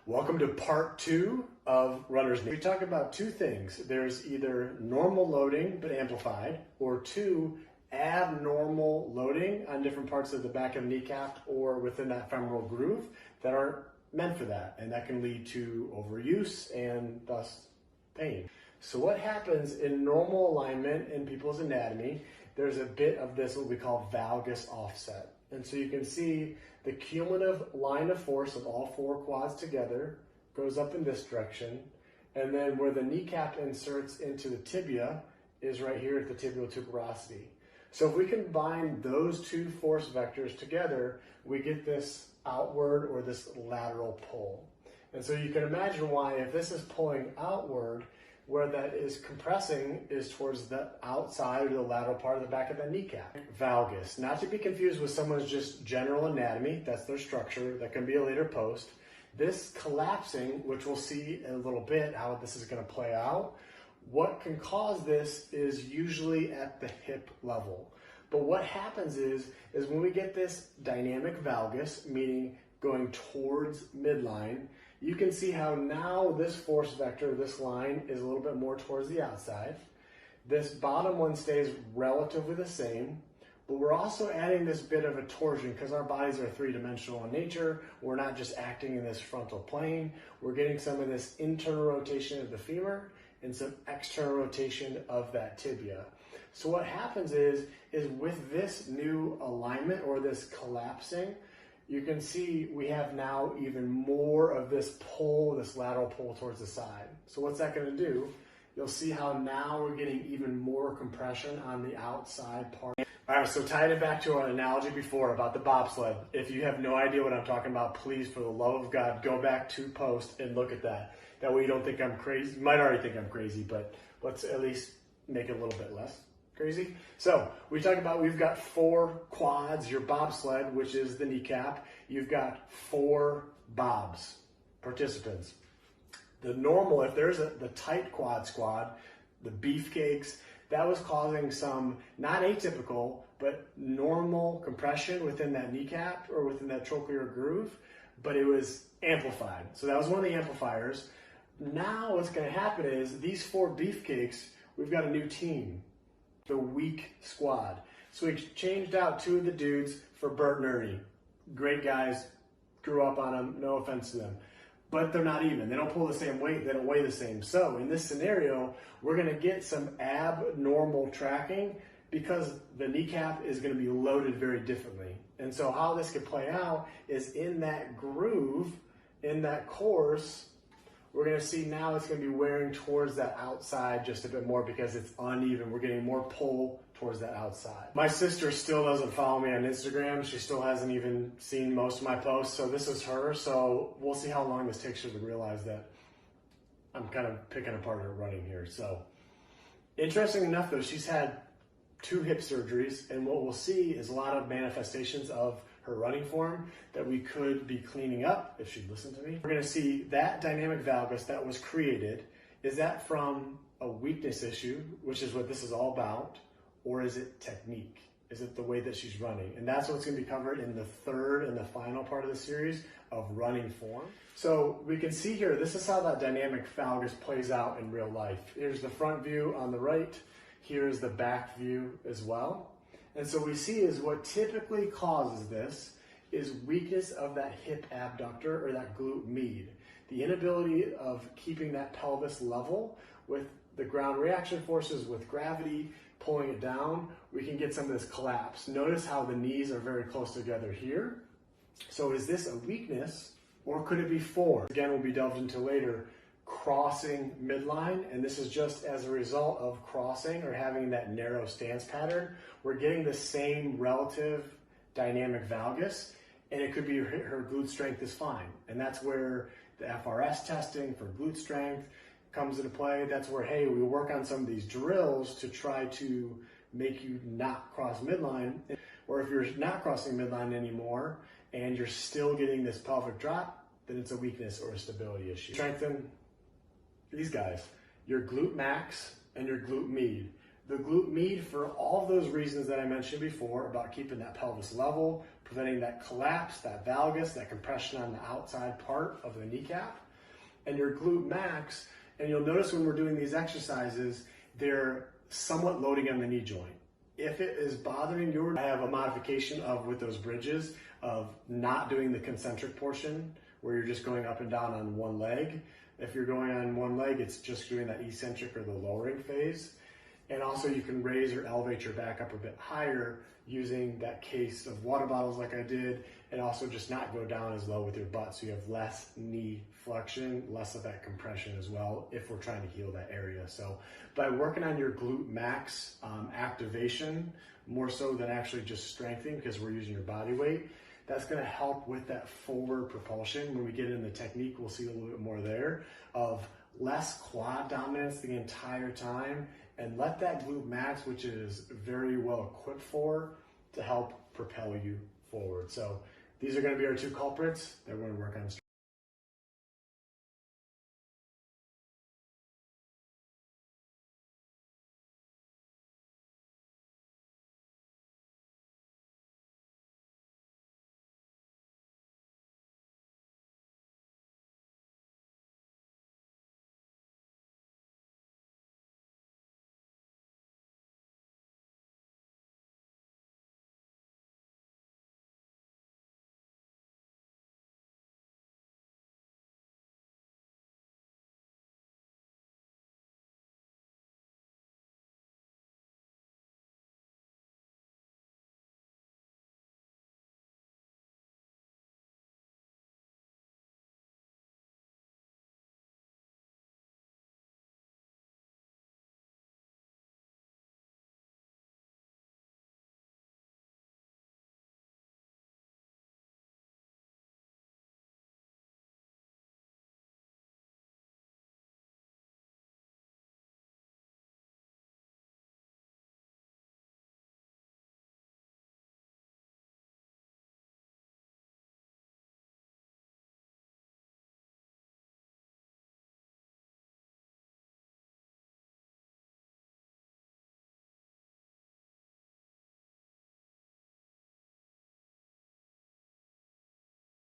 Welcome to part 2 of runner's knee. We talk about two things. There's either normal loading but amplified, or two, abnormal loading on different parts of the back of the kneecap or within that femoral groove that aren't meant for that, and that can lead to overuse and thus pain. So what happens in normal alignment in people's anatomy, there's a bit of this what we call valgus offset. And so you can see the cumulative line of force of all four quads together goes up in this direction, and then where the kneecap inserts into the tibia is right here at the tibial tuberosity. So if we combine those two force vectors together, we get this outward or this lateral pull. And so you can imagine why, if this is pulling outward, where that is compressing is towards the outside or the lateral part of the back of the kneecap. Valgus, not to be confused with someone's just general anatomy, that's their structure, that can be a later post. This collapsing, which we'll see in a little bit how this is going to play out, what can cause this is usually at the hip level. But what happens is when we get this dynamic valgus, meaning going towards midline, you can see how now this force vector, this line, is a little bit more towards the outside. This bottom one stays relatively the same, but we're also adding this bit of a torsion because our bodies are three-dimensional in nature. We're not just acting in this frontal plane. We're getting some of this internal rotation of the femur and some external rotation of that tibia. So what happens is with this new alignment or this collapsing, you can see we have now even more of this pull, this lateral pull towards the side. So what's that going to do? You'll see how now we're getting even more compression on the outside part. All right, so tying it back to our analogy before about the bobsled. If you have no idea what I'm talking about, please, for the love of God, go back to post and look at that. That way you don't think I'm crazy. You might already think I'm crazy, but let's at least make it a little bit less crazy. So we talk about we've got four quads, your bobsled, which is the kneecap. You've got four bobs, participants. The normal, if there's the tight quad squad, the beefcakes, that was causing some not atypical, but normal compression within that kneecap or within that trochlear groove, but it was amplified. So that was one of the amplifiers. Now what's going to happen is these four beefcakes, we've got a new team. The weak squad. So we changed out two of the dudes for Bert and Ernie. Great guys, grew up on them, no offense to them. But they're not even. They don't pull the same weight, they don't weigh the same. So in this scenario, we're going to get some abnormal tracking because the kneecap is going to be loaded very differently. And so how this could play out is in that groove, in that course, we're going to see now it's going to be wearing towards that outside just a bit more because it's uneven. We're getting more pull towards that outside. My sister still doesn't follow me on Instagram. She still hasn't even seen most of my posts. So this is her. So we'll see how long this takes her to realize that I'm kind of picking apart her running here. So interesting enough though, she's had 2 hip surgeries, and what we'll see is a lot of manifestations of her running form that we could be cleaning up if she'd listen to me. We're going to see that dynamic valgus that was created. Is that from a weakness issue, which is what this is all about, or is it technique? Is it the way that she's running? And that's what's going to be covered in the third and the final part of the series of running form. So we can see here, this is how that dynamic valgus plays out in real life. Here's the front view on the right. Here's the back view as well. And so we see is what typically causes this is weakness of that hip abductor or that glute med. The inability of keeping that pelvis level with the ground reaction forces with gravity pulling it down, we can get some of this collapse. Notice how the knees are very close together here. So is this a weakness or could it be form? Again, will be delved into later. Crossing midline, and this is just as a result of crossing or having that narrow stance pattern, we're getting the same relative dynamic valgus, and it could be her glute strength is fine. And that's where the FRS testing for glute strength comes into play. That's where, hey, we work on some of these drills to try to make you not cross midline, or if you're not crossing midline anymore and you're still getting this pelvic drop, then it's a weakness or a stability issue. Strengthen these guys, your glute max and your glute med. The glute med, for all of those reasons that I mentioned before about keeping that pelvis level, preventing that collapse, that valgus, that compression on the outside part of the kneecap. And your glute max, and you'll notice when we're doing these exercises, they're somewhat loading on the knee joint. If it is bothering you, I have a modification of with those bridges of not doing the concentric portion where you're just going up and down on one leg. If you're going on one leg, it's just doing that eccentric or the lowering phase. And also you can raise or elevate your back up a bit higher using that case of water bottles like I did, and also just not go down as low with your butt so you have less knee flexion, less of that compression as well if we're trying to heal that area. So by working on your glute max activation, more so than actually just strengthening because we're using your body weight, that's going to help with that forward propulsion. When we get into the technique, we'll see a little bit more there of less quad dominance the entire time, and let that glute max, which is very well equipped for, to help propel you forward. So these are going to be our two culprits that we're going to work on.